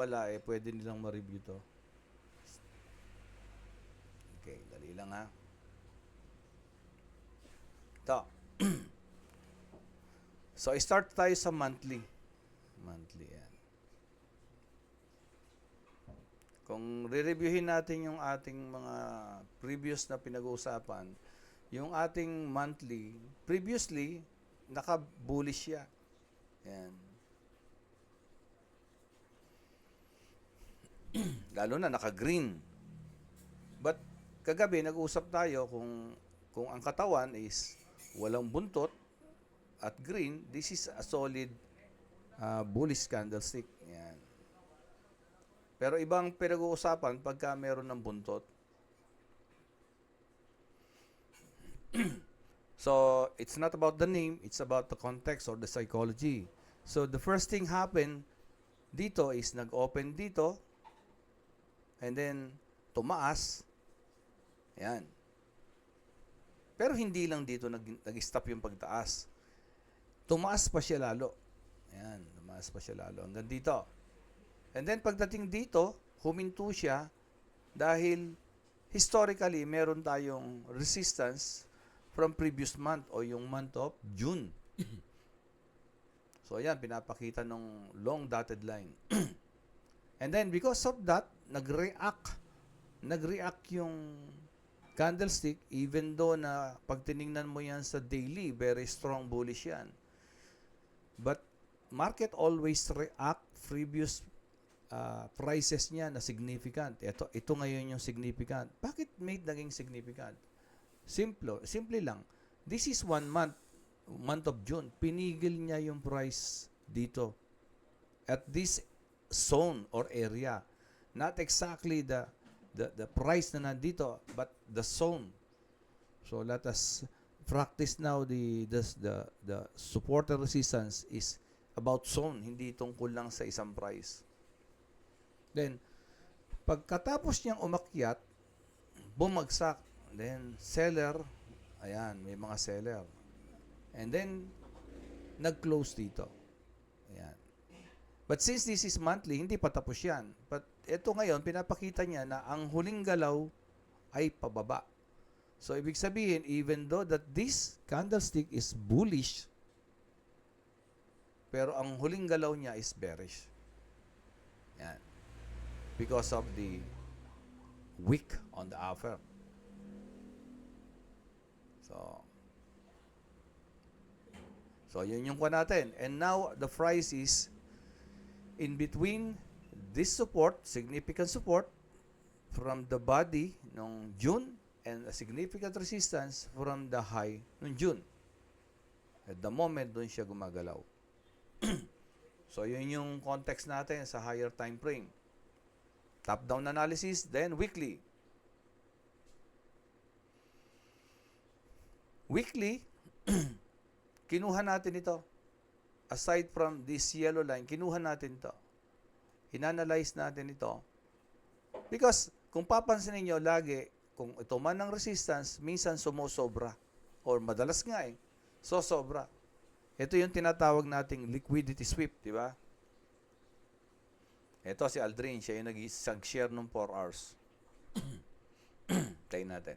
wala pwede nilang ma-review to. Okay, dali lang ha. Ito. So, start tayo sa monthly. Monthly, yan. Kung re-reviewin natin yung ating mga previous na pinag-uusapan, yung ating monthly, previously, naka-bullish siya. Yan. Lalo na naka-green. But kagabi nag-usap tayo kung ang katawan is walang buntot at green, this is a solid bullish candlestick. Yan. Pero ibang pinag-uusapan pagka meron ng buntot. So, it's not about the name, it's about the context or the psychology. So, the first thing happened dito is nag-open dito and then tumaas. Yan. Pero hindi lang dito nag-stop yung pagtaas. Tumaas pa siya lalo. Yan, tumaas pa siya lalo hanggang dito. And then pagdating dito, huminto siya dahil historically meron tayong resistance from previous month o yung month of June. So ayan, pinapakita ng long dotted line. And then because of that, nag-react yung candlestick even though na pag tiningnan mo yan sa daily, very strong bullish yan. But market always react previous prices niya na significant. Ito ngayon yung significant. Bakit may naging significant? Simple lang. This is 1 month of June. Pinigil niya yung price dito at this zone or area. Not exactly the price na nandito, but the zone. So let us practice now the support and resistance is about zone, hindi tungkol lang sa isang price. Then pagkatapos niyang umakyat, bumagsak. Then seller, ayan, may mga seller. And then nag-close dito. Ayan. But since this is monthly, hindi pa tapos yan. But ito ngayon, pinapakita niya na ang huling galaw ay pababa. So, ibig sabihin, even though that this candlestick is bullish, pero ang huling galaw niya is bearish. Yan. Because of the wick on the offer. So yun yung kuha natin. And now, the price is in between this support, significant support, from the body nung June and a significant resistance from the high nung June. At the moment, doon siya gumagalaw. So yun yung context natin sa higher time frame. Top-down analysis, then weekly. Weekly, kinuha natin ito. Aside from this yellow line, kinuha natin ito. Inanalyze natin ito. Because kung papansin niyo lagi, kung ito man ang resistance, minsan sumusobra. Or madalas nga sosobra. Ito yung tinatawag nating liquidity sweep, di ba? Ito si Aldrin, siya yung nag-share ng 4 hours. Try natin.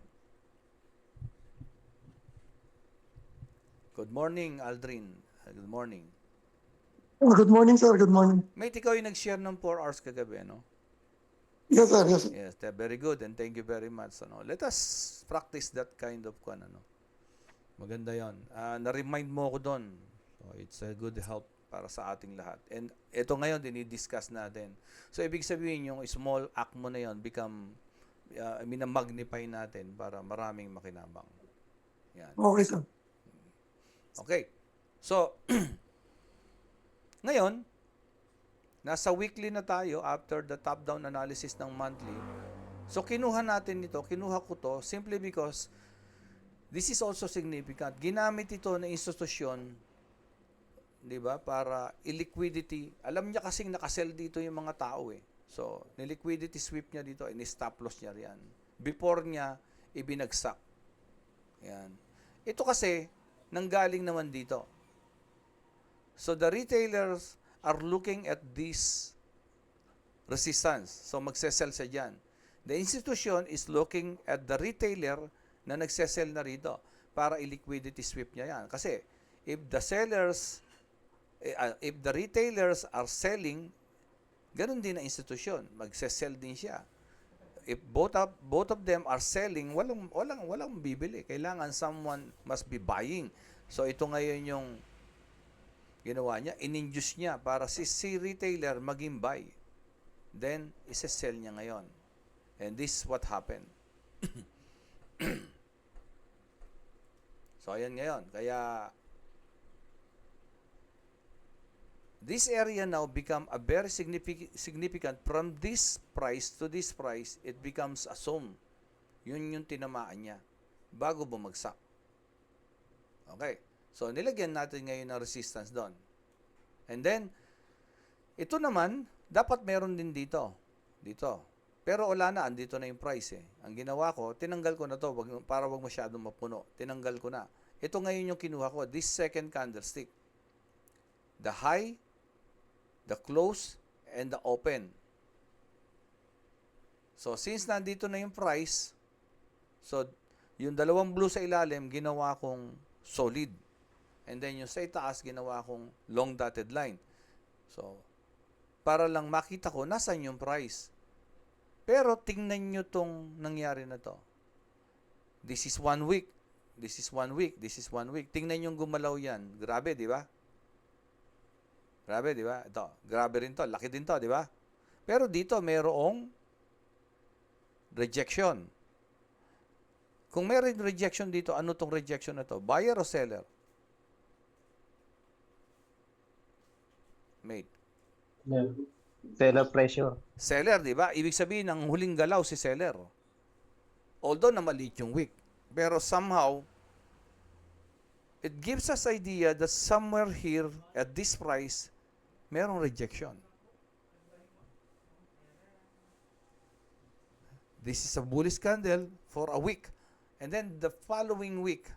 Good morning, Aldrin. Good morning. Good morning, sir. Good morning. Mate, ikaw yung nag-share ng 4 hours kagabi, no? Yes, sir. Yes. Yes, very good and thank you very much. Ano? Let us practice that kind of ano. Maganda yon. Na-remind mo ako doon. So, it's a good help para sa ating lahat. And ito ngayon, dinidiscuss natin. So, ibig sabihin, yung small act mo na yon become, minamagnify natin para maraming makinabang. Yan. Okay, sir. Okay. So, ngayon, nasa weekly na tayo after the top-down analysis ng monthly. So, kinuha natin ito. Kinuha ko to simply because this is also significant. Ginamit ito ng institusyon, di ba, para i-liquidity. Alam niya kasing nakasell dito yung mga tao So, ni-liquidity sweep niya dito, ni-stop loss niya riyan. Before niya, ibinagsak. Yan. Ito kasi, nanggaling naman dito. So, the retailers are looking at this resistance. So magsesell siya dyan. The institution is looking at the retailer na nagsesell na rito para i-liquidity sweep niya yan. Kasi if the retailers are selling, ganun din ang institution, magsesell din siya. If both of them are selling, walang bibili. Kailangan someone must be buying. So ito ngayon yung ginawa niya, in-induce niya para si retailer maging buy. Then isa-sell niya ngayon. And this is what happened. So ayan ngayon. Kaya this area now become a very significant from this price to this price, it becomes a sum. Yun yung tinamaan niya bago bumagsak. Okay. So, nilagyan natin ngayon ng resistance doon. And then, ito naman, dapat meron din dito. Dito. Pero wala na, andito na yung price eh. Ang ginawa ko, tinanggal ko na to para wag masyadong mapuno. Tinanggal ko na. Ito ngayon yung kinuha ko, this second candlestick. The high, the close, and the open. So, since nandito na yung price, so, yung dalawang blue sa ilalim, ginawa kong solid. And then, yung sa itaas, ginawa kong long dotted line. So, para lang makita ko, nasan yung price. Pero, tingnan nyo tong nangyari na to. This is 1 week. This is 1 week. This is 1 week. Tingnan nyo gumalaw yan. Grabe, di ba? Grabe, di ba? Ito, grabe rin to. Laki din to, di ba? Pero dito, mayroong rejection. Kung mayroong rejection dito, ano tong rejection na to? Buyer o seller? Mate. Seller pressure. Seller, di ba? Ibig sabihin, ang huling galaw si seller. Although na maliit yung wick. Pero somehow, it gives us idea that somewhere here, at this price, merong rejection. This is a bullish candle for a week. And then the following week,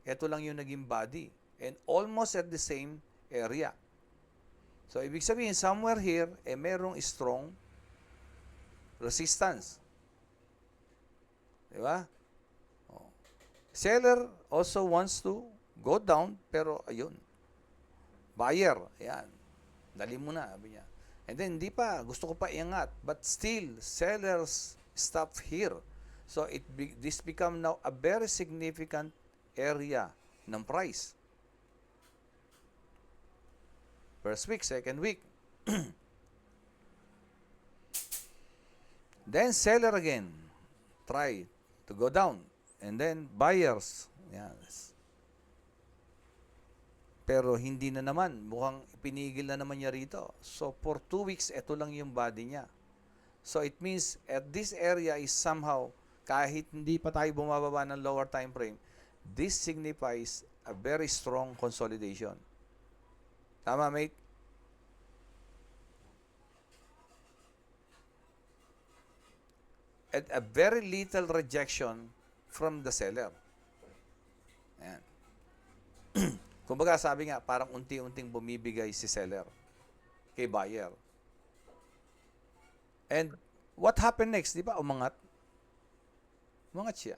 ito lang yung naging body. And almost at the same area. So, ibig sabihin, somewhere here, merong strong resistance. Di ba? Oh. Seller also wants to go down, pero ayun. Buyer, ayan. Dali mo na, sabi niya. And then, hindi pa, gusto ko pa iangat. But still, sellers stop here. So, this become now a very significant area ng price. First week, second week. Then, seller again. Try to go down. And then, buyers. Yes. Pero hindi na naman. Mukhang pinigil na naman niya rito. So, for 2 weeks, ito lang yung body niya. So, it means, at this area is somehow, kahit hindi pa tayo bumababa ng lower time frame, this signifies a very strong consolidation. Tama, mate? At a very little rejection from the seller. Ayan. Kumbaga sabi nga, parang unti-unting bumibigay si seller kay buyer. And what happened next? Di ba? Umangat. Umangat siya.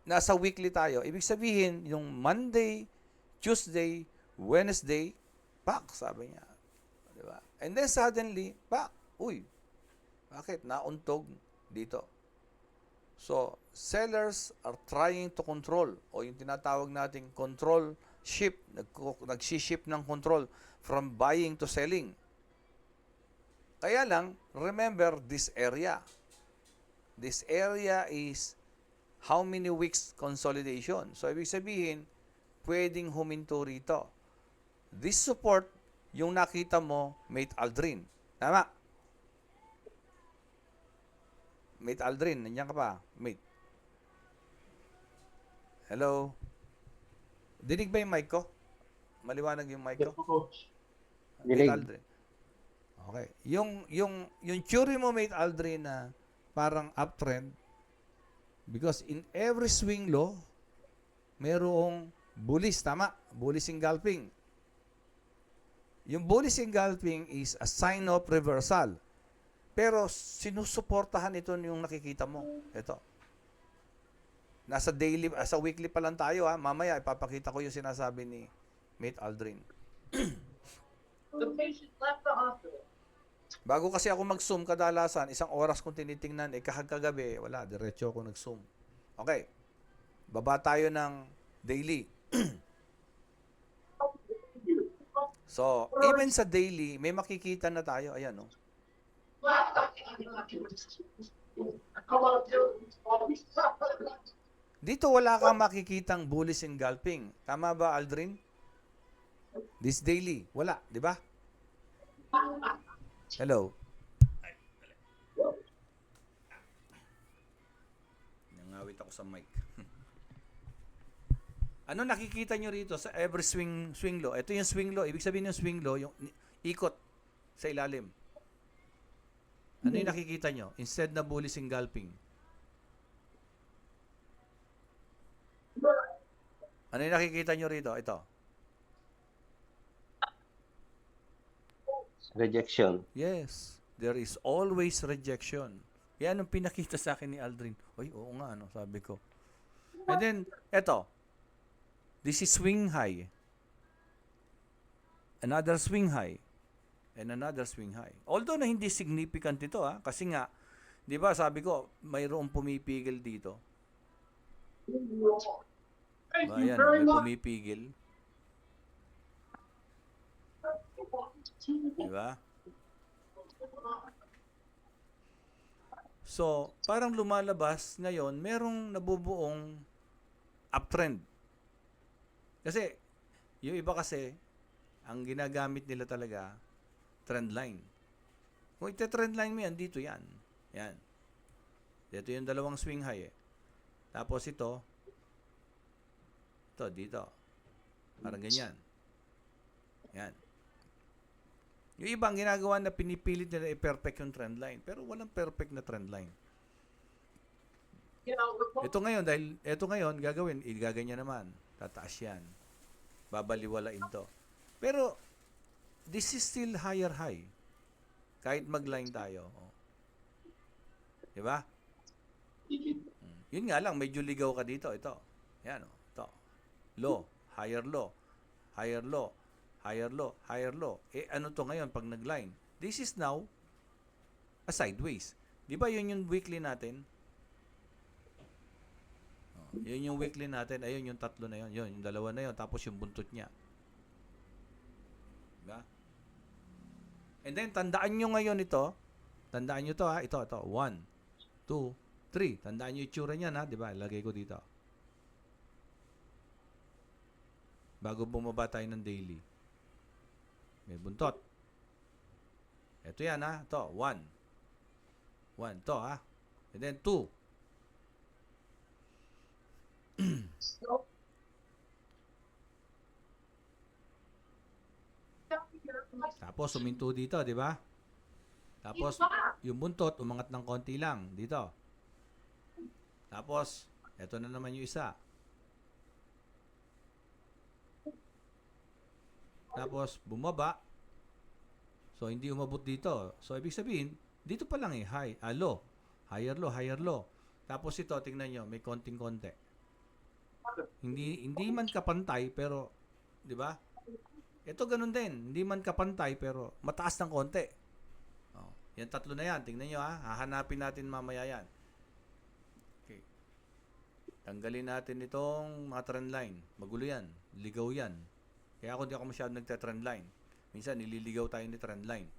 Nasa weekly tayo. Ibig sabihin, yung Monday, Tuesday, Wednesday, pak, sabi niya. Diba? And then suddenly, pak, uy, bakit? Nauntog dito. So, sellers are trying to control, o yung tinatawag nating control ship, nagsiship ng control from buying to selling. Kaya lang, remember this area. This area is how many weeks consolidation. So, ibig sabihin, pwedeng huminto rito. This support, yung nakita mo, Mate Aldrin. Tama? Mate Aldrin, nandiyan ka pa? Mate. Hello? Dinig ba yung mic ko? Maliwanag yung mic ko? Coach. Mate Aldrin. Okay. Yung theory mo, Mate Aldrin, na parang uptrend, because in every swing low, merong Bullies, tama. Bullies engulfing. Yung bullies engulfing is a sign of reversal. Pero sinusuportahan ito yung nakikita mo. Ito. Nasa daily, sa weekly pa lang tayo ha. Mamaya ipapakita ko yung sinasabi ni Mate Aldrin. The patient left the hospital. Bago kasi ako mag-zoom kadalasan, isang oras kong tinitingnan, kahagkagabi, wala, diretso ako nag-zoom. Okay. Baba tayo ng daily. So, even sa daily, may makikita na tayo. Ayan, no? Dito wala kang makikitang bullies engulfing. Tama ba, Aldrin? This daily, wala, di ba? Hello? Nangawit ako sa mic. Ano nakikita nyo rito sa every swing low? Ito yung swing low. Ibig sabihin yung swing low, yung ikot sa ilalim. Ano yung nakikita nyo? Instead na bullies engulfing. Ano yung nakikita nyo rito? Ito. Rejection. Yes. There is always rejection. Yan ang pinakita sa akin ni Aldrin. Oy, oo nga, ano, sabi ko. And then, eto. This is swing high. Another swing high. And another swing high. Although na hindi significant ito, ha? Kasi nga, di ba, sabi ko, mayroong pumipigil dito. Thank Ba, you yan, very may much. pumipigil. Di ba? So, parang lumalabas ngayon, merong nabubuong uptrend. Kasi, yung iba kasi, ang ginagamit nila talaga, trend line. Kung ite-trend line mo yan, dito yan. Yan. Dito yung dalawang swing high eh. Tapos ito, dito. Parang ganyan. Yan. Yung ibang ginagawa na pinipilit nila i-perfect yung trend line. Pero walang perfect na trend line. You know, Ito ngayon, dahil ito ngayon, gagawin, igaganyan naman. Tataas yan. Babaliwalain to. Pero, this is still higher high. Kahit mag-line tayo. Oh. Diba? Yun nga lang, medyo ligaw ka dito. Ito. Yan, oh. Ito. Low. Higher low. Higher low. Higher low. Higher low. Eh, ano to ngayon pag nag-line? This is now a sideways. Di ba yun yung weekly natin? Oh, yun yung weekly natin. Ayun yung tatlo na yun. Yun, yung dalawa na yun. Tapos yung buntot niya. Diba? And then, tandaan nyo ngayon ito. Tandaan nyo to ha. Ito. 1, 2, 3. Tandaan nyo yung itsura niyan ha. Diba? Lagay ko dito. Bago bumaba tayo ng daily. May buntot. Ito yan ha. Ito. 1. 1. Ito ha. And then 2. Tapos suminto dito, di ba? Tapos yung buntot umangat ng konti lang dito. Tapos eto na naman yung isa. Tapos bumaba. So hindi umabot dito. So ibig sabihin, dito pa lang high, low. Higher low, higher low. Tapos ito tingnan niyo, may konting-konti. Hindi man kapantay pero 'di ba? Ito ganun din, hindi man kapantay pero mataas ng konti. Oh, yan tatlo na yan, tingnan niyo ha. Hahanapin natin mamaya yan. Okay. Tanggalin natin itong mga trend line. Magulo yan, ligaw yan. Kaya ako hindi ako masyadong nagte-trend line. Minsan nililigaw tayo ni trend line.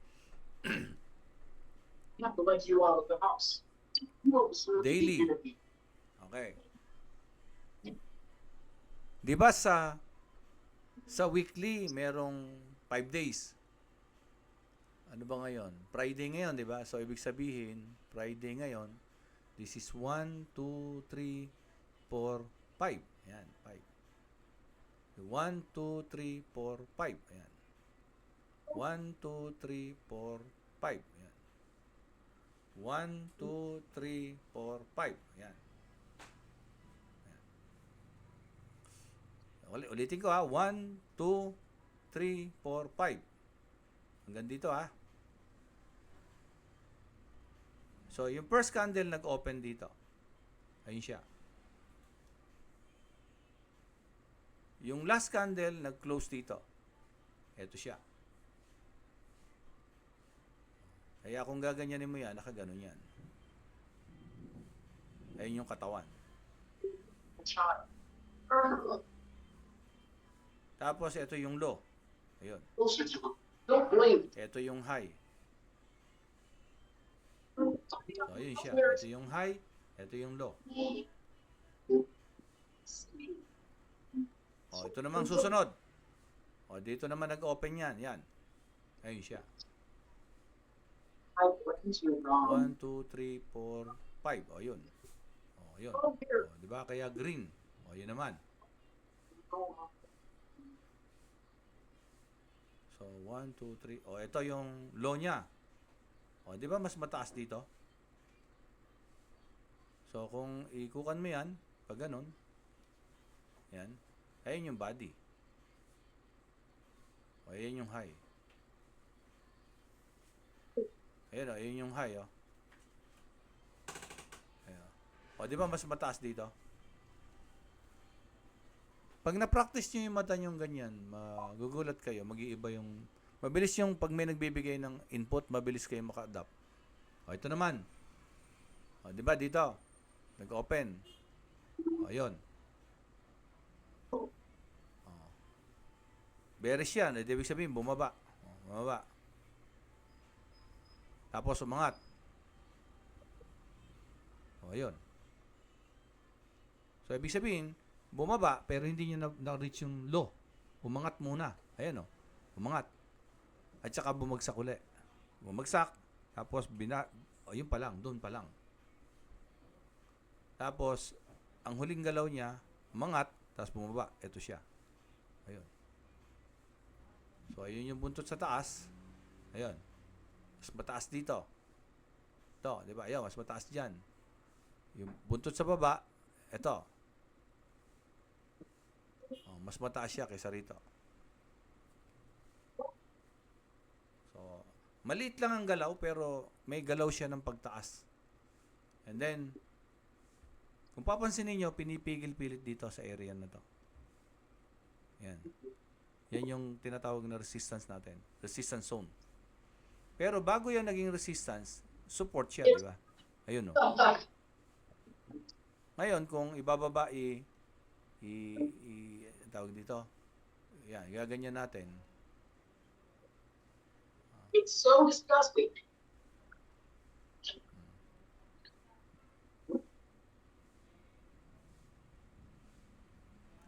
have to let you out of the house. You observe Daily. the interview. Okay. Di ba sa weekly merong 5 days? Ano ba ngayon? Friday ngayon, di ba? So ibig sabihin, Friday ngayon, this is 1, 2, 3, 4, 5. Ayan, 5. 1, 2, 3, 4, 5. Ayan. 1, 2, 3, 4, 5. Ayan. 1, 2, 3, 4, 5. Ayan. Ulitin ko ha. 1, 2, 3, 4, 5. Hanggang dito ha. So, yung first candle nag-open dito. Ayun siya. Yung last candle nag-close dito. Ito siya. Kaya kung gaganyanin mo yan, nakaganon yan. Ayun yung katawan. Tapos, ito yung low. Ayun. Don't blink. Ito yung high. So, ayun siya. Ito yung high. Ito yung low. O, ito namang susunod. O, dito naman nag-open yan. Yan. Ayun siya. 1, 2, 3, 4, 5. O, yun. O, yun. O, di ba? Kaya green. O, yun naman. So, 1, 2, 3. O, ito yung low niya. O, di ba mas mataas dito? So, kung ikukan mo yan, pag ganun, yan, ayun yung body. O, ayun yung high. Ayun o, ayun yung high o. Ayun. O, di ba mas mataas dito? Pag na-practice nyo yung mata nyo ganyan, magugulat kayo, mag-iiba yung, mabilis yung pag may nagbibigay ng input, mabilis kayo maka-adapt. O, ito naman. O, di ba dito? Nag-open. O, yun. O. Bearish yan. Ibig sabihin, bumaba. O, bumaba. Tapos, umangat. O, yun. So, ibig sabihin, bumaba, pero hindi niya na-reach yung low. Umangat muna. Ayan o. Umangat. At saka bumagsak uli. Bumagsak. Tapos, yun pa lang. Doon pa lang. Tapos, ang huling galaw niya, umangat, tapos bumaba. Ito siya. Ayun. So, ayun yung buntot sa taas. Ayun. Mas mataas dito. Ito, di ba? Ayun, mas mataas dyan. Yung buntot sa baba, ito. Oh, mas mataas siya kaysa rito. So, maliit lang ang galaw, pero may galaw siya ng pagtaas. And then, kung papansin niyo, pinipigil-pilit dito sa area na to. Yan. Yan yung tinatawag na resistance natin. Resistance zone. Pero bago yan naging resistance, support siya, di ba? Ayun, no? Ngayon, kung ibababa, tawag dito, yan, gaganyan natin. It's so disgusting.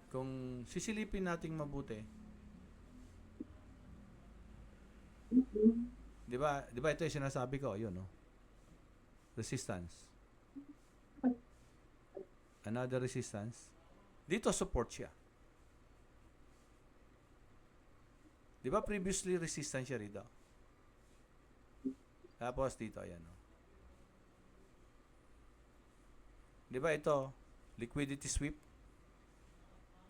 Kung sisilipin nating mabuti, di ba ito yung sinasabi ko, yun, no? Resistance. Another resistance. Dito support siya. Di ba previously resistance siya rito? Tapos dito, ayan, no? Di ba ito, liquidity sweep?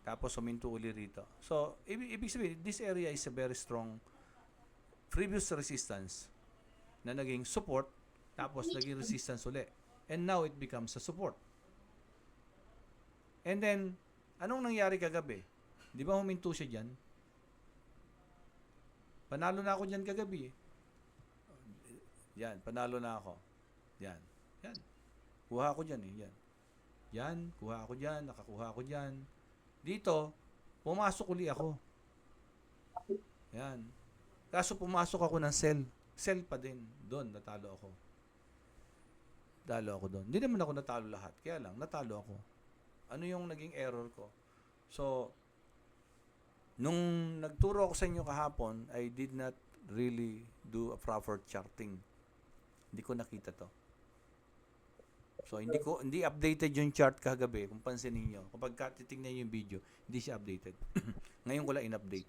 Tapos huminto uli rito. So, ibig sabihin, this area is a very strong previous resistance na naging support, tapos naging resistance uli. And now, it becomes a support. And then, anong nangyari kagabi? Di ba huminto siya dyan? Panalo na ako dyan kagabi. Yan, panalo na ako. Yan. Yan. Kuha ako dyan eh. Yan. Yan, kuha ako dyan, nakakuha ako dyan. Dito, pumasok uli ako. Yan. Kaso pumasok ako ng sell. Sell pa din. Doon, natalo ako. Talo ako doon. Hindi naman ako natalo lahat. Kaya lang, natalo ako. Ano yung naging error ko? So, nung nagturo ako sa inyo kahapon, I did not really do a proper charting. Hindi ko nakita to. So, hindi updated yung chart kagabi, kung pansinin niyo. Kapag titingnan niyo yung video, hindi siya updated. Ngayon ko lang in-update.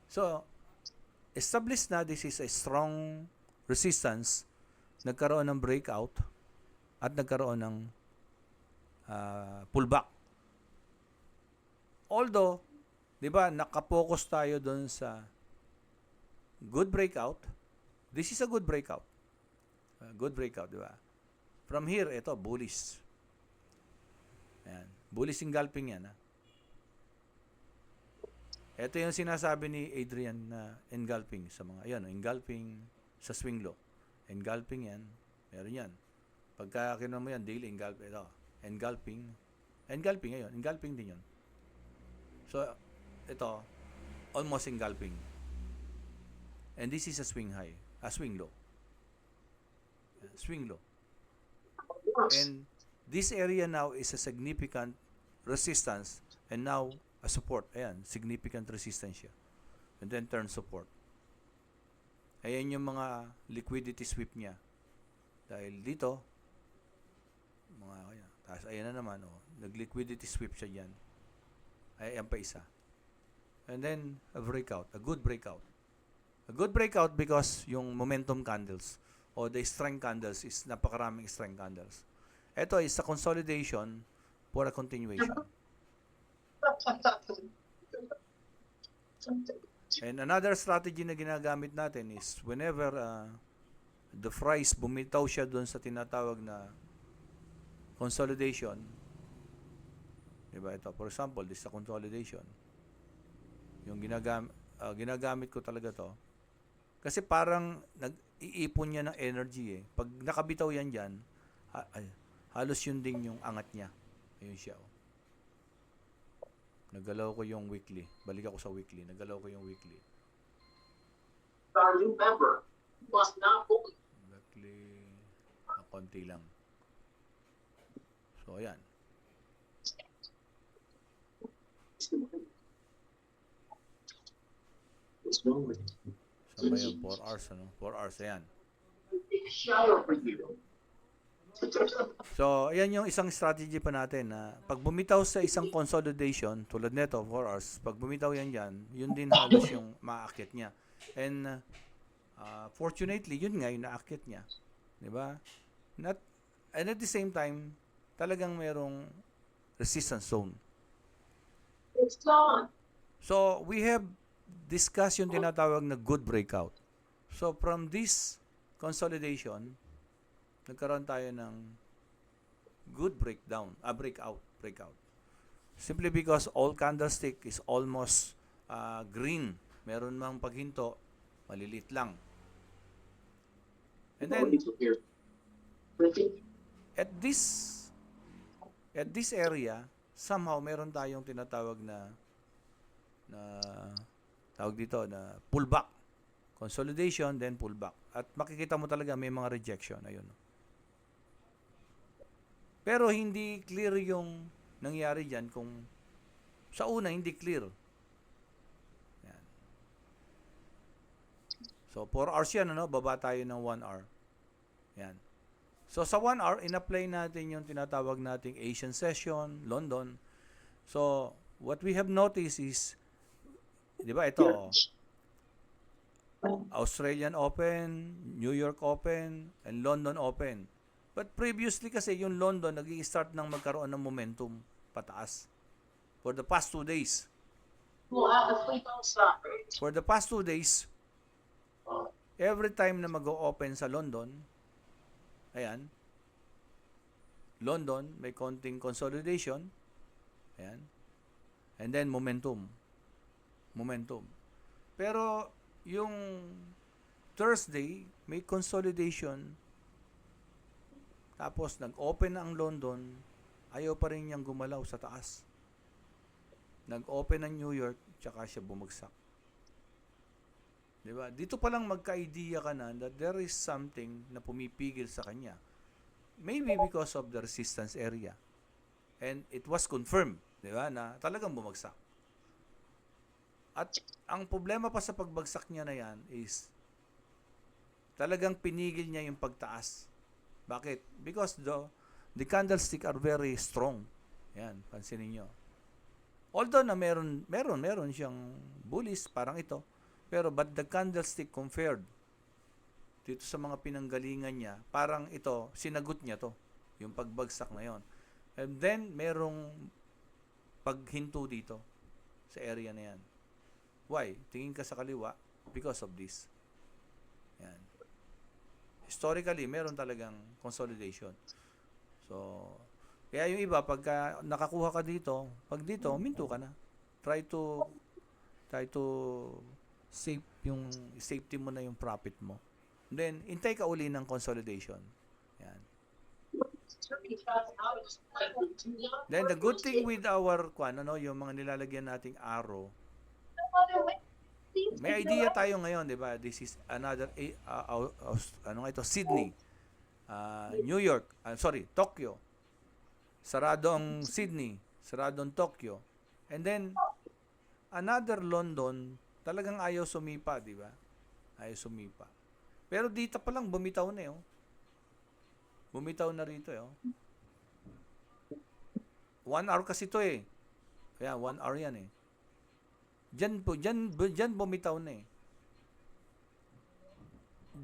So, established na this is a strong resistance, nagkaroon ng breakout, at nagkaroon ng pullback. Although, Di ba, nakapokus tayo doon sa good breakout. This is a good breakout. Good breakout, di ba? From here, ito, bullish. Ayan. Bullish engulfing yan. Ha? Ito yung sinasabi ni Adrian na engulfing sa mga, ayan, engulfing sa swing low. Engulfing yan. Meron yan. Pagka kinuha mo yan, daily engulfing. Ito, engulfing. Engulfing, ayun. Engulfing din yun. So, ito, almost engulfing. And this is a swing high. A swing low. Swing low. And this area now is a significant resistance and now a support. Ayan, significant resistance siya. And then turn support. Ayan yung mga liquidity sweep niya. Dahil dito, mga, ayan, tapos ayan na naman, oh, nag-liquidity sweep siya dyan. Ayan pa isa. And then, a breakout, a good breakout. A good breakout because yung momentum candles o the strength candles is napakaraming strength candles. Ito is a consolidation for a continuation. And another strategy na ginagamit natin is whenever the price bumitaw siya doon sa tinatawag na consolidation, diba ito, for example, this is a consolidation. Yung ginagamit ko talaga to kasi parang nag-iipon niya ng energy eh. Pag nakabitaw yan dyan, halos yun din yung angat niya. Ayun siya. Oh. Nagalaw ko yung weekly. Balik ako sa weekly. Nagalaw ko yung weekly. Our new member must not bully. Weekly. Konti lang. So, ayan. So, ba yung 4 hours, ano? 4 hours, ayan. Shower for you. So, ayan yung isang strategy pa natin na pag bumitaw sa isang consolidation, tulad nito, 4 hours, pag bumitaw yan dyan, yun din halos yung maakyat niya. And, fortunately, yun nga yung naakyat niya. Diba? And at the same time, talagang merong resistance zone. It's gone. So, we have discussed yung tinatawag na good breakout. So, from this consolidation, nagkaroon tayo ng good breakout. Simply because all candlestick is almost green. Meron mang paghinto, malilit lang. And then, at this area, somehow meron tayong tinatawag na tawag dito na pullback. Consolidation, then pullback. At makikita mo talaga may mga rejection. Ayun. Pero hindi clear yung nangyari dyan kung sa una hindi clear. Yan. So, 4 hours yan, ano? Baba tayo ng 1 hour. Yan. So, sa 1 hour, in-apply natin yung tinatawag nating Asian session, London. So, what we have noticed is, di ba, ito, Australian Open, New York Open, and London Open. But previously kasi yung London nag-i-start ng magkaroon ng momentum pataas for the past 2 days. We'll have to sleep outside. For the past 2 days, every time na mag-o-open sa London, ayan, London, may konting consolidation, ayan, and then momentum. Pero, yung Thursday, may consolidation, tapos nag-open na ang London, ayaw pa rin niyang gumalaw sa taas. Nag-open ang New York, tsaka siya bumagsak. Diba? Dito pa lang magka-idea ka na that there is something na pumipigil sa kanya. Maybe because of the resistance area. And it was confirmed, diba, na talagang bumagsak. At ang problema pa sa pagbagsak niya na yan is talagang pinigil niya yung pagtaas. Bakit? Because the candlestick are very strong. Yan, pansinin nyo. Although na meron siyang bullish, parang ito. Pero but the candlestick compared dito sa mga pinanggalingan niya, parang ito, sinagot niya to. Yung pagbagsak na yon. And then, merong paghinto dito. sa area na yan. Why? Tingin ka sa kaliwa because of this. Yan. Historically, meron talagang consolidation. So, kaya yung iba, pagka nakakuha ka dito, pag dito, minto ka na. Try to save yung safety mo na yung profit mo. Then, intay ka uli ng consolidation. Yan. Then, the good thing with our, yung mga nilalagyan nating arrow, may idea tayo ngayon, di ba? This is another, Sydney, New York, Tokyo. Sarado ang Sydney, sarado ang Tokyo. And then, another London, talagang ayaw sumipa, di ba? Ayaw sumipa. Pero dito pa lang, bumitaw na Bumitaw na rito 1 hour kasi to Kaya 1 hour yan Diyan bumitaw na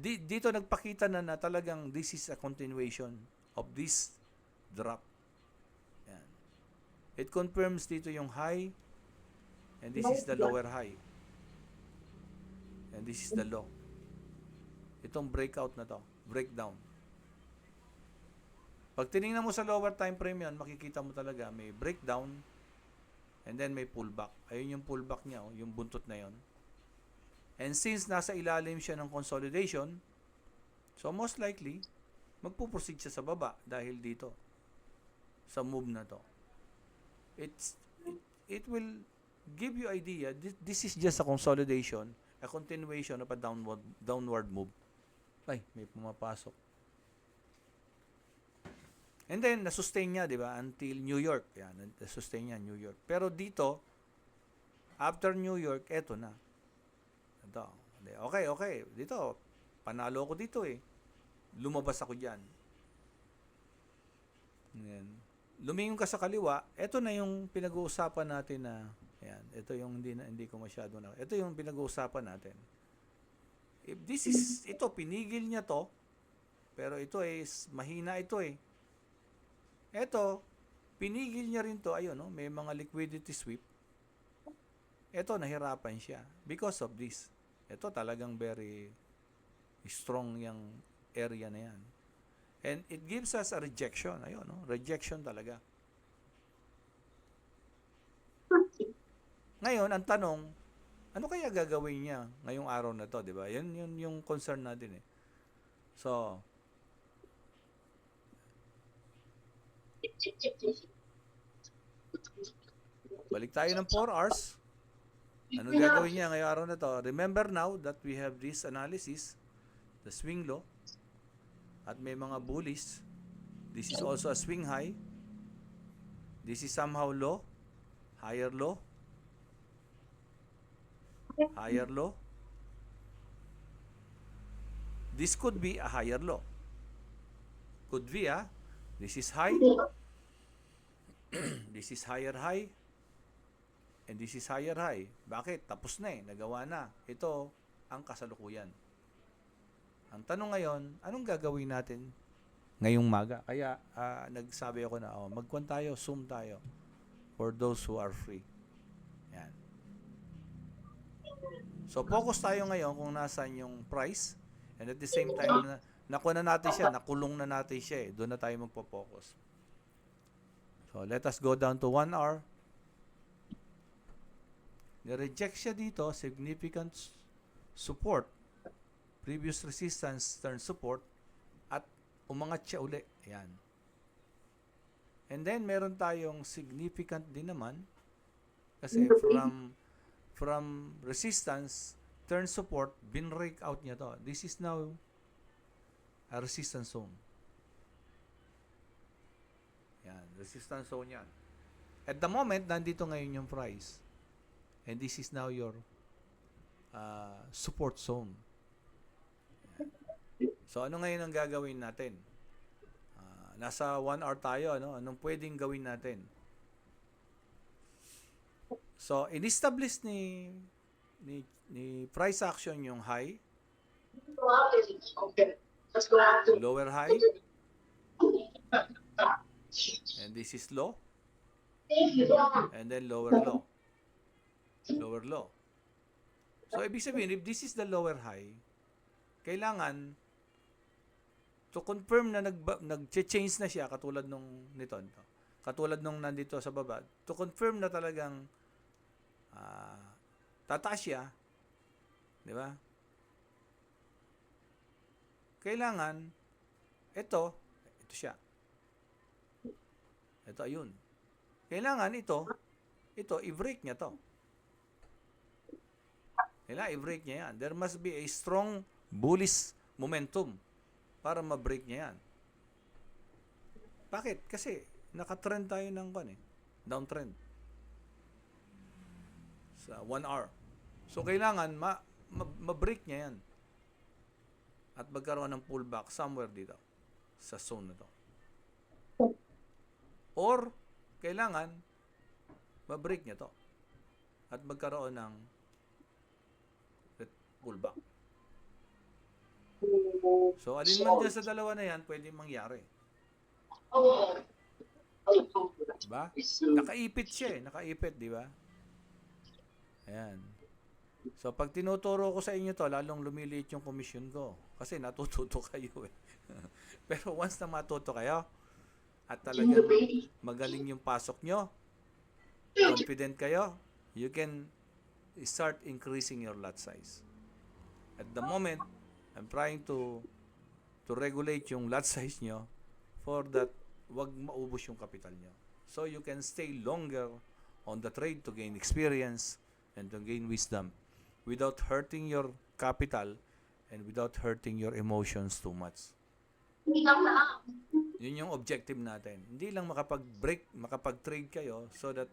Dito nagpakita na talagang this is a continuation of this drop. Yan. It confirms dito yung high and this is the lower high. And this is the low. Itong breakout na to, breakdown. Pag tinignan mo sa lower time frame yan, makikita mo talaga may breakdown and then may pullback. Ayun yung pullback niya, yung buntot na yon. And since nasa ilalim siya ng consolidation, so most likely, magpuproceed siya sa baba dahil dito, sa move na to. It will give you idea, this is just a consolidation, a continuation of a downward move. Ay, may pumapasok. And then, nasustain niya, di ba? Until New York. Yan, nasustain niya, New York. Pero dito, after New York, eto na. Ito. Okay. Dito, panalo ko dito Lumabas ako dyan. Yan. Lumingon ka sa kaliwa, eto na yung pinag-uusapan natin na, yan, ito yung hindi ko masyado na. Ito yung pinag-uusapan natin. If this is, ito, pinigil niya to, pero ito mahina ito Ito, pinigil niya rin to, ayun, may mga liquidity sweep. Ito, nahirapan siya because of this. Ito talagang very strong yung area na yan. And it gives us a rejection. Ayun, rejection talaga. Ngayon, ang tanong, ano kaya gagawin niya ngayong araw na to, di ba? Yun yung concern natin So, balik tayo ng 4 hours. Ano gagawin niya ngayong araw na to? Remember now that we have this analysis, the swing low, at may mga bullish. This is also a swing high. This is somehow low, higher low, higher low. This could be a higher low. Could be this is high. This is higher high. And this is higher high. Bakit? Tapos na nagawa na. Ito ang kasalukuyan. Ang tanong ngayon, anong gagawin natin ngayong maga? Kaya nagsabi ako na, magkwan tayo, Zoom tayo for those who are free. Yan. So focus tayo ngayon kung nasaan yung price and at the same time nakuha na natin siya, nakulong na natin siya doon na tayo magpo-focus. So let us go down to 1 hour. Ni-reject siya dito, significant support, previous resistance, turn support, at umangat siya uli. Yan. And then, meron tayong significant din naman, kasi from resistance, turn support, bin-break out niya to. This is now a resistance zone. Yan, resistance zone yan. At the moment, nandito ngayon yung price. And this is now your support zone. So, ano ngayon ang gagawin natin? Nasa 1 hour tayo, anong pwedeng gawin natin? So, in-establish ni price action yung high, Okay. Let's go out to lower high, and this is low, and then lower low. Lower low. So, ibig sabihin, if this is the lower high, kailangan to confirm na nag-change na siya katulad nung nito. Katulad nung nandito sa baba. To confirm na talagang tataas siya, di ba? Kailangan ito siya. Ito ayun. Kailangan ito i-break niya to. Kailangan i-break niya yan. There must be a strong bullish momentum para ma-break niya yan. Bakit? Kasi naka-trend tayo ng downtrend. Sa 1 hour. So, kailangan ma-break niya yan. At magkaroon ng pullback somewhere dito. Sa zone na to. Or, kailangan ma-break niya to. At magkaroon ng pullback. So, alin man dyan sa dalawa na yan, pwede mangyari. Diba? Nakaipit siya Nakaipit, di ba? Ayan. So, pag tinuturo ko sa inyo to, lalong lumiliit yung commission ko. Kasi natututo kayo Pero once na matuto kayo, at talagang magaling yung pasok nyo, confident kayo, you can start increasing your lot size. At the moment, I'm trying to regulate yung lot size nyo for that wag maubos yung capital nyo. So you can stay longer on the trade to gain experience and to gain wisdom without hurting your capital and without hurting your emotions too much. Yun yung objective natin. Hindi lang makapag-trade kayo so that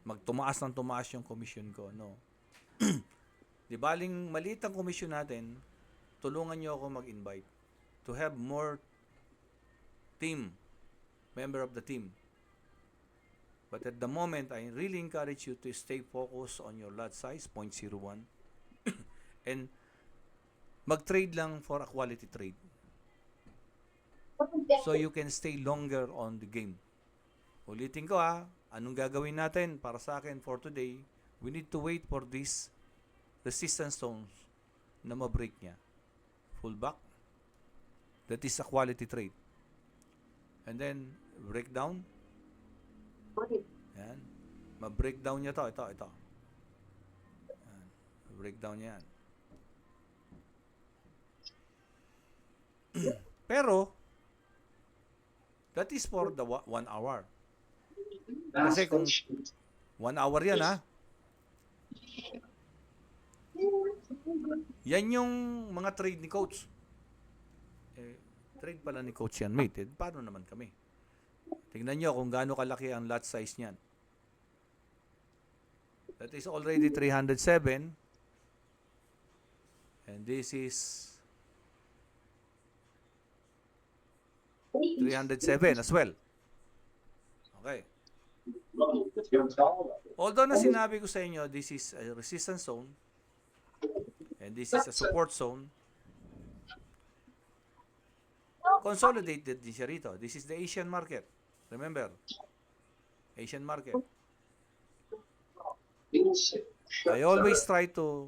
magtumaas ng tumaas yung commission ko. No. Di baling maliit ang commission natin, tulungan nyo ako mag-invite to have more member of the team. But at the moment, I really encourage you to stay focused on your lot size, 0.01, and mag-trade lang for a quality trade. So you can stay longer on the game. Ulitin ko anong gagawin natin para sa akin for today? We need to wait for these resistance zones na ma-break niya. Full back. That is a quality trade. And then, breakdown. Yan. Ma-breakdown niya to. Ito. Yan. Breakdown niya yan. Pero, that is for the 1 hour. Kasi kung 1 hour yan yan yung mga trade ni coach. Trade pala ni coach yan, mate. Paano naman kami? Tingnan nyo kung gaano kalaki ang lot size niyan. That is already 307. And this is 307 as well. Okay. Although na sinabi ko sa inyo, this is a resistance zone and this is a support zone, consolidated din siya rito. This is the Asian market. Remember? Asian market. I always try to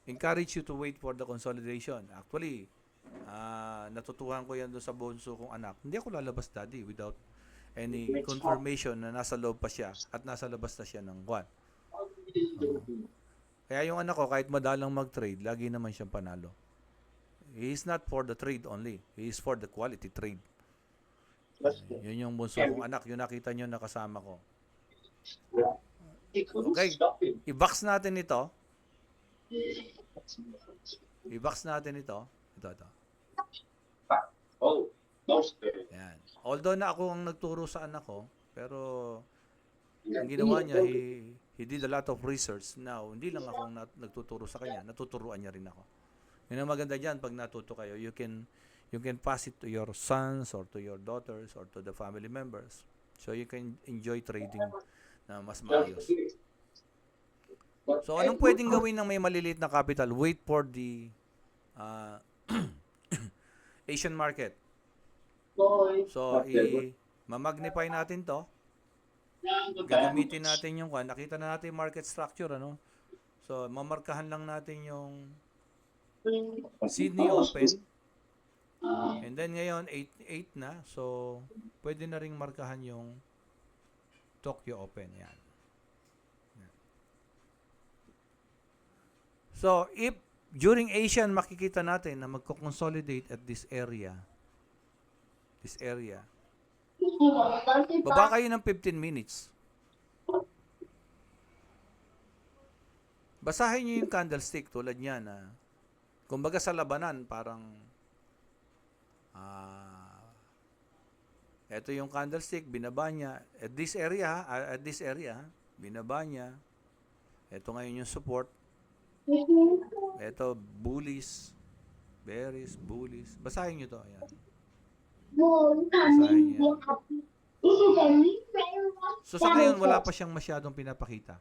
encourage you to wait for the consolidation. Actually, natutuhan ko yan doon sa bunso kong anak. Hindi ako lalabas, daddy, without any confirmation na nasa loob pa siya at nasa labas na siya ng kwan. Kaya yung anak ko, kahit madalang mag-trade, lagi naman siyang panalo. He is not for the trade only. He is for the quality trade. Yun yung bunso kong anak. Yung nakita nyo nakasama ko. Okay. I-box natin ito. I-box natin ito. Ito. Yan. Although na ako ang nagturo sa anak ko, pero ang ginawa niya, he did a lot of research. Now, hindi lang ako nagtuturo sa kanya, natuturuan niya rin ako. Yun ang maganda dyan, pag natuto kayo, you can pass it to your sons or to your daughters or to the family members. So you can enjoy trading na mas maayos. So anong pwedeng gawin ng may maliliit na capital? Wait for the Asian market. So, ma-magnify natin to. gagamitin natin yung nakita na natin yung market structure, ano? So, mamarkahan lang natin yung Sydney Open. And then ngayon, 8 na. So, pwede na ring markahan yung Tokyo Open. Yan. So, if during Asian makikita natin na magko-consolidate at this area, baba kayo ng 15 minutes. Basahin nyo yung candlestick tulad niya na kumbaga sa labanan parang ito yung candlestick, binaba niya at this area, binaba niya. Ito ngayon yung support. Ito bullish, bearish, bullish. Basahin nyo to. Ayan. Basahin niyo. So sa ngayon wala pa siyang masyadong pinapakita.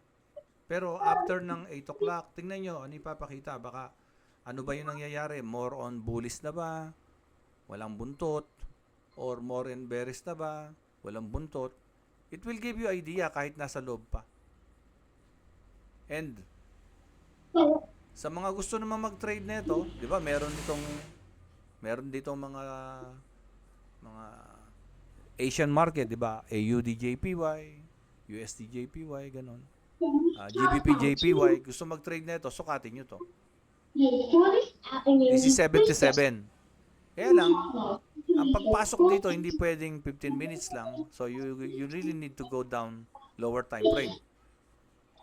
Pero after ng 8 o'clock, tingnan nyo ano ipapakita. Baka ano ba yung nangyayari? More on bullish na ba? Walang buntot? Or more on bearish na ba? Walang buntot? It will give you idea kahit nasa loob pa. And sa mga gusto naman mag-trade nito, 'di ba? Meron ditong mga Asian market, 'di ba? AUD-JPY, USD-JPY, ganun. GBP-JPY, gusto mag-trade nito, sukatin nyo to. This is 77. Kaya lang, ang pagpasok dito hindi pwedeng 15 minutes lang. So you really need to go down lower time frame.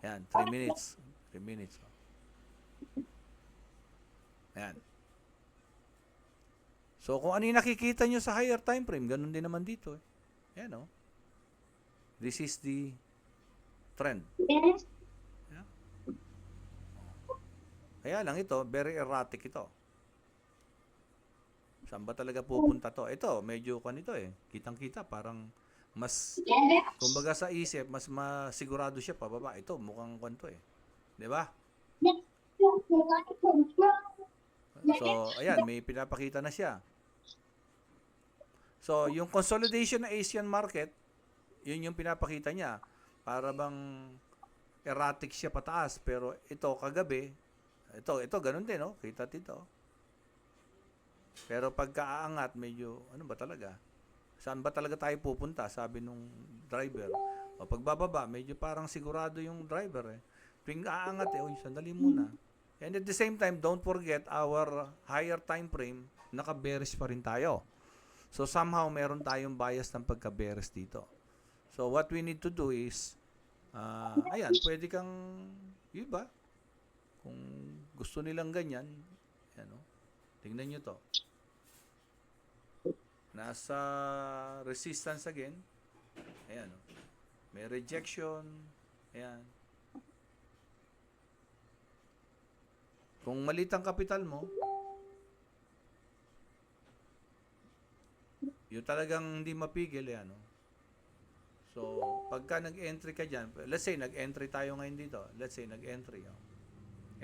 Yan, 3 minutes. 3 minutes. Yan. So kung ano yung nakikita nyo sa higher time frame, ganun din naman dito. Yan, oh. This is the trend. Yeah. Kaya lang ito, very erratic ito. Saan ba talaga pupunta to? Ito, medyo kanito kitang-kita, parang mas, kumbaga sa isip, mas masigurado siya pababa. Ito, mukhang kanto Di ba? So, ayan, may pinapakita na siya. So, yung consolidation ng Asian market, yun yung pinapakita niya. Para bang erratic siya pataas. Pero ito, kagabi, ito, ganun din, no? Kita dito. Pero pagka-aangat, medyo, ano ba talaga? Saan ba talaga tayo pupunta? Sabi nung driver. O pagbababa, medyo parang sigurado yung driver Tuwing aangat uy, sandali muna. And at the same time, don't forget our higher time frame, naka-bearish pa rin tayo. So somehow, meron tayong bias ng pagka-bearish dito. So what we need to do is, ayan, pwede kang, iba, kung gusto nilang ganyan, ano, tingnan nyo to. Nasa resistance again. Ayan, may rejection. Ayan. Kung maliit ang kapital mo, yung talagang hindi mapigil, ano. So, pagka nag-entry ka dyan, let's say, nag-entry tayo ngayon dito. Let's say, nag-entry.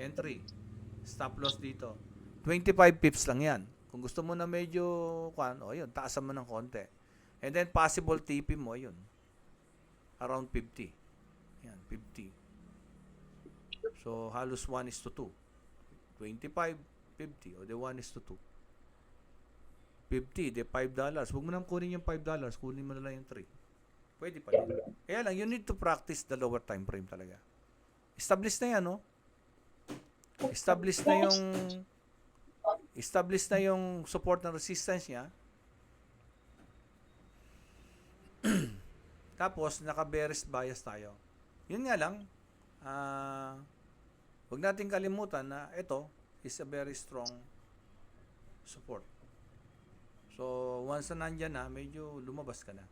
Entry. Stop loss dito. 25 pips lang yan. Kung gusto mo na medyo, yun, taasan mo ng konti. And then, possible TP mo, yun. Around 50. Yan, 50. So, halos 1:2. 25, 50. O, de 1:2. 50, de $5. Huwag mo nang kunin yung $5. Kunin mo na lang yung 3. Pwede pa din. Kaya lang, you need to practice the lower time frame talaga. Establish na yan, no? Establish na yung support na resistance niya. Tapos, naka-bearish bias tayo. Yun nga lang, huwag natin kalimutan na ito is a very strong support. So, once na nandyan na, medyo lumabas ka na.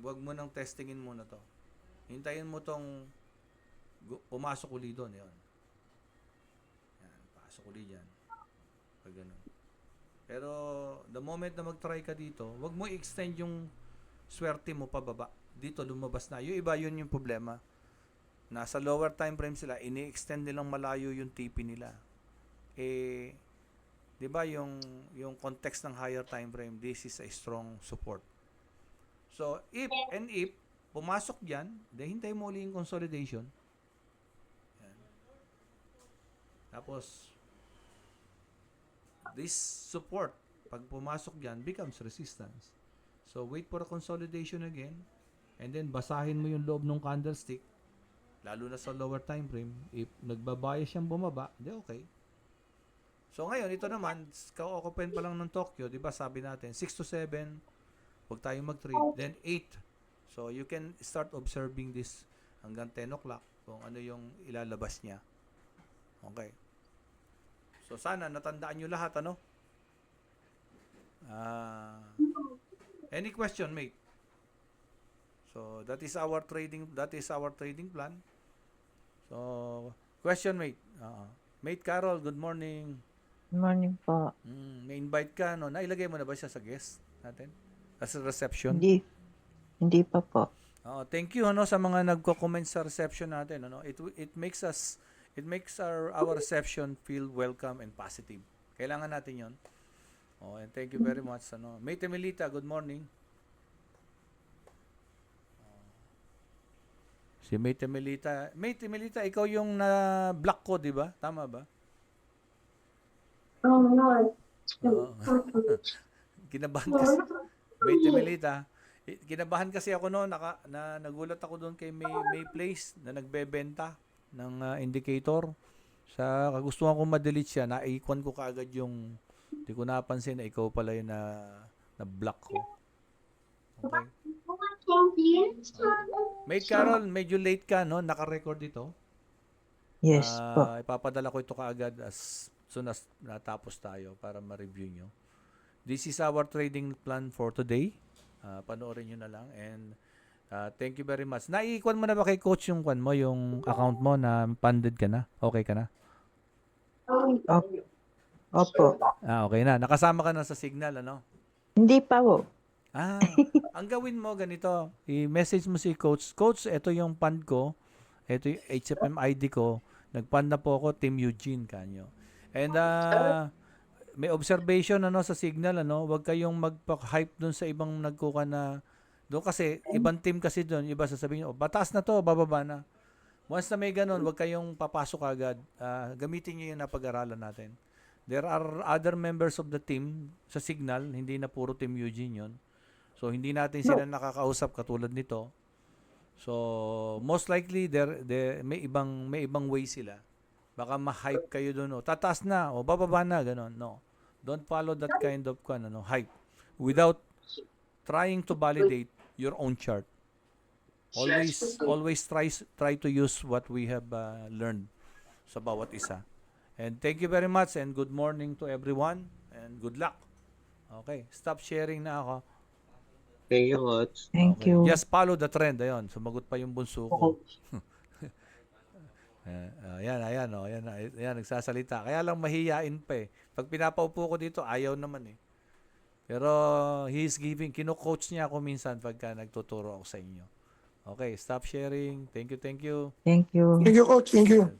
Huwag mo nang testingin muna to. Hintayin mo tong pumasok uli doon. Yan, pasok uli dyan. Pag ganun. Pero, the moment na mag-try ka dito, huwag mo i-extend yung swerte mo pababa. Dito, lumabas na. Yung iba, yun yung problema. Nasa lower time frame sila, ini-extend nilang malayo yung TP nila. Di ba yung context ng higher time frame, this is a strong support. So, if pumasok dyan, then hintayin mo uli yung consolidation. Yan. Tapos, this support, pag pumasok dyan, becomes resistance. So, wait for a consolidation again, and then basahin mo yung loob ng candlestick, lalo na sa lower time frame. If nagbabaya siyang bumaba, di okay. So, ngayon, ito naman, ka-occupant pa lang ng Tokyo, di ba sabi natin, 6 to 7, huwag tayong mag-trade, then 8. So, you can start observing this hanggang 10 o'clock kung ano yung ilalabas niya. Okay. So, sana natandaan nyo lahat, ano? Any question, mate? So, that is our trading plan. So, question, mate. Mate Carol, good morning. Morning po. May invite ka, no? Nailagay mo na ba siya sa guest natin? As a reception? Hindi pa po. Thank you, ano, sa mga nagko-comment sa reception natin, ano? It makes our reception feel welcome and positive. Kailangan natin 'yon. And thank you very much, ano. Mate Emilita, good morning. Si Mate Emilita, ikaw yung na-block ko, di ba? Tama ba? Oo. Kinabahan kasi. Mate Emilita, kinabahan kasi ako noon, na nagulat ako doon kay May Place na nagbebenta ng indicator. Sa kagustuhan ko ma-delete siya, na-icon ko kaagad yung, di ko napansin na ikaw pala yung na-block ko. Okay. Mate Carol, medyo late ka, no? Naka-record ito. Yes po. Ipapadala ko ito kaagad as soon as natapos tayo para ma-review nyo. This is our trading plan for today. Panoorin nyo na lang. And thank you very much. Naiikwan mo na ba kay coach yung yung account mo na funded ka na? Okay ka na? Opo. Okay na. Nakasama ka na sa Signal, ano? Hindi pa po. Ang gawin mo ganito, i-message mo si coach. Coach, ito yung fund ko. Ito yung HFM ID ko. Nag-fund na po ako, Team Eugene kanyo. And may observation ano sa Signal, ano, wag kayong magpa-hype doon sa ibang nagkuka na doon kasi ibang team kasi doon, iba sasabihin, oh, batas na to, bababa na. Once na may ganun, wag kayong papasok agad. Gamitin niyo yung napag-aralan natin. There are other members of the team sa Signal, hindi na puro Team Eugene yun. So hindi natin sila nakakausap katulad nito. So most likely may ibang way sila. Baka ma-hype kayo doon, tataas na, bababa na, gano'n. No. Don't follow that kind of hype without trying to validate your own chart. Always try to use what we have learned sa bawat isa. And thank you very much and good morning to everyone and good luck. Okay, stop sharing na ako. Thank you, Coach. Thank Okay. you. Just follow the trend. Ayun, sumagot pa yung bunso ko. Ayan, nagsasalita. Kaya lang mahiyain pa eh. Pag pinapaupo ko dito, ayaw naman eh. Pero he's kino-coach niya ako minsan pagka nagtuturo ako sa inyo. Okay, stop sharing. Thank you. Thank you. Thank you, coach. Thank you.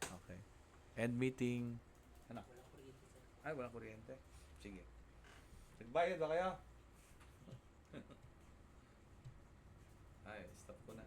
Okay. End meeting. Ano? Ay, walang kuryente. Sige. Nagbayad ba kayo? Ay, stop ko na.